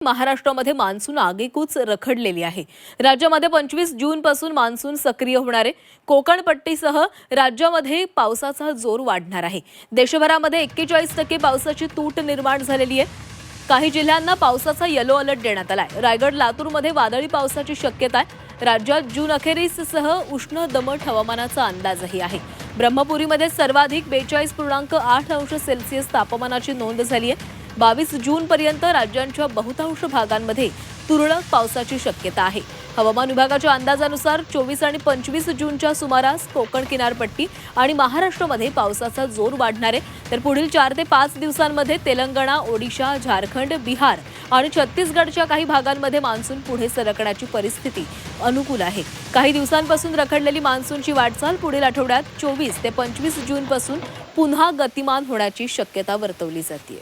महाराष्ट्रामध्ये मान्सून आगेकूच रखडलेली आहे। राज्यामध्ये 25 जून पासून मान्सून सक्रिय होणार आहे। कोकण पट्टीसह राज्यामध्ये पावसाचा जोर वाढणार आहे। देशभरामध्ये 41% पावसाची तूट निर्माण झालेली आहे। काही जिल्ह्यांना पावसाचा येलो अलर्ट देण्यात आलाय। रायगड लातूरमध्ये वादळी पावसाची शक्यता आहे। राज्यात जून अखेरीससह उष्ण दमट हवामानाचा अंदाजही आहे। ब्रह्मपुरीमध्ये सर्वाधिक 42.8 अंश सेल्सिअस तापमानाची नोंद झाली आहे। 22 जून पर्यंत राज्याच्या बहुतांश भागांमध्ये तुरळक पावसाची शक्यता आहे। हवामान विभागाच्या अंदाजानुसार 24 आणि 25 जूनच्या सुमारास कोकण किनारपट्टी आणि महाराष्ट्रामध्ये पावसाचा जोर वाढणार आहे। तर पुढील 4 ते 5 दिवसांमध्ये तेलंगणा, ओडिशा, झारखंड, बिहार आणि छत्तीसगडच्या काही भागांमध्ये मान्सून पुढे सरकण्याची परिस्थिती अनुकूल आहे। काही दिवसांपासून रखडलेली मान्सूनची वाटचाल पुढील आठवड्यात 24 ते 25 जून पासून पुन्हा गतिमान होण्याची शक्यता वर्तवली जाते।